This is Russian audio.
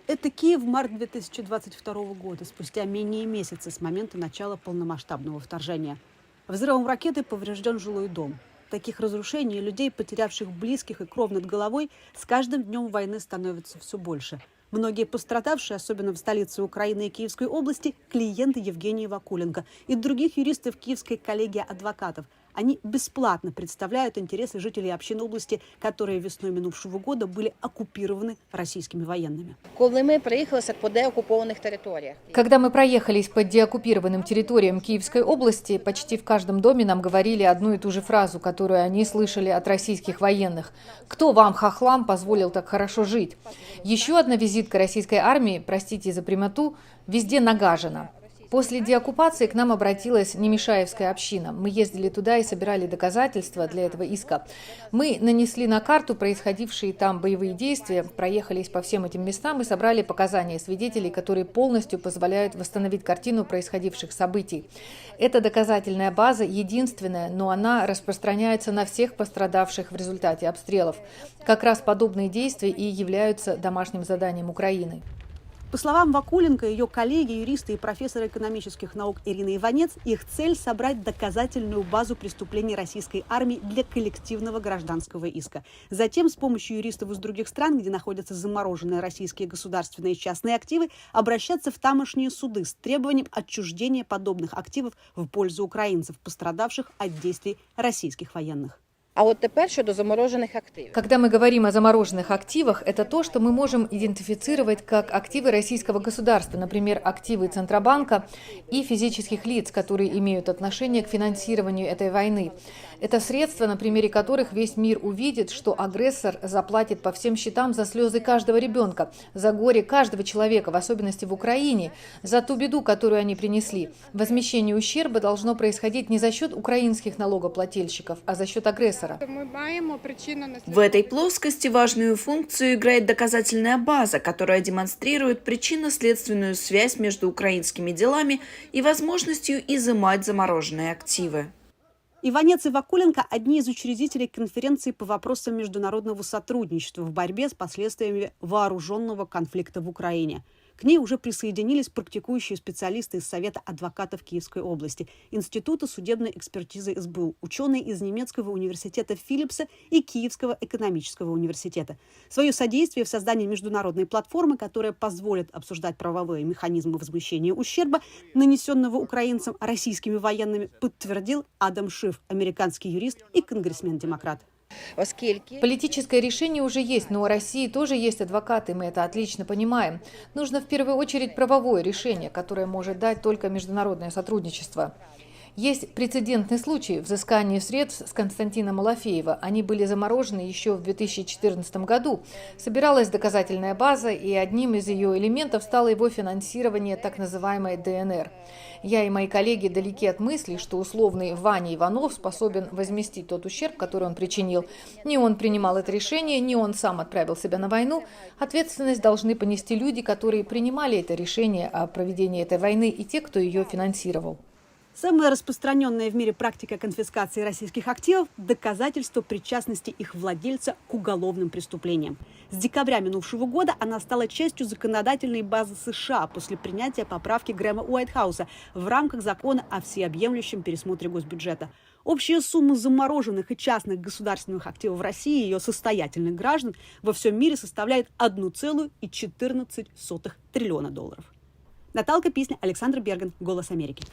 Это Киев, март 2022 года, спустя менее месяца с момента начала полномасштабного вторжения. Взрывом ракеты поврежден жилой дом. Таких разрушений и людей, потерявших близких и кров над головой, с каждым днем войны становится все больше. Многие пострадавшие, особенно в столице Украины и Киевской области, клиенты Евгении Вакуленко и других юристов Киевской коллегии адвокатов. Они бесплатно представляют интересы жителей общин области, которые весной минувшего года были оккупированы российскими военными. Когда мы проехались по деоккупированным территориям Киевской области, почти в каждом доме нам говорили одну и ту же фразу, которую они слышали от российских военных. «Кто вам, хохлам, позволил так хорошо жить?» Еще одна визитка российской армии, простите за прямоту, везде нагажена. После деоккупации к нам обратилась Немешаевская община. Мы ездили туда и собирали доказательства для этого иска. Мы нанесли на карту происходившие там боевые действия, проехались по всем этим местам и собрали показания свидетелей, которые полностью позволяют восстановить картину происходивших событий. Эта доказательная база единственная, но она распространяется на всех пострадавших в результате обстрелов. Как раз подобные действия и являются домашним заданием Украины. По словам Вакуленко, ее коллеги, юристы и профессор экономических наук Ирина Иванец, их цель – собрать доказательную базу преступлений российской армии для коллективного гражданского иска. Затем с помощью юристов из других стран, где находятся замороженные российские государственные и частные активы, обращаться в тамошние суды с требованием отчуждения подобных активов в пользу украинцев, пострадавших от действий российских военных. А вот теперь щодо замороженных активов. Когда мы говорим о замороженных активах, это то, что мы можем идентифицировать как активы российского государства, например, активы Центробанка и физических лиц, которые имеют отношение к финансированию этой войны. Это средства, на примере которых весь мир увидит, что агрессор заплатит по всем счетам за слезы каждого ребенка, за горе каждого человека, в особенности в Украине, за ту беду, которую они принесли. Возмещение ущерба должно происходить не за счет украинских налогоплательщиков, а за счет агрессора. В этой плоскости важную функцию играет доказательная база, которая демонстрирует причинно-следственную связь между украинскими делами и возможностью изымать замороженные активы. Иванец и Вакуленко – одни из учредителей конференции по вопросам международного сотрудничества в борьбе с последствиями вооруженного конфликта в Украине. К ней уже присоединились практикующие специалисты из Совета адвокатов Киевской области, Института судебной экспертизы СБУ, ученые из немецкого университета Филипса и Киевского экономического университета. Свое содействие в создании международной платформы, которая позволит обсуждать правовые механизмы возмещения ущерба, нанесенного украинцам российскими военными, подтвердил Адам Шиф, американский юрист и конгрессмен-демократ. Политическое решение уже есть, но у России тоже есть адвокаты, мы это отлично понимаем. Нужно в первую очередь правовое решение, которое может дать только международное сотрудничество. Есть прецедентный случай взыскания средств с Константина Малафеева. Они были заморожены еще в 2014 году. Собиралась доказательная база, и одним из ее элементов стало его финансирование так называемой ДНР. Я и мои коллеги далеки от мысли, что условный Ваня Иванов способен возместить тот ущерб, который он причинил. Не он принимал это решение, не он сам отправил себя на войну. Ответственность должны понести люди, которые принимали это решение о проведении этой войны, и те, кто ее финансировал. Самая распространенная в мире практика конфискации российских активов – доказательство причастности их владельца к уголовным преступлениям. С декабря минувшего года она стала частью законодательной базы США после принятия поправки Грэма Уайтхауса в рамках закона о всеобъемлющем пересмотре госбюджета. Общая сумма замороженных и частных государственных активов России и ее состоятельных граждан во всем мире составляет 1,14 триллиона долларов. Наталка Писня, Александр Берган, «Голос Америки».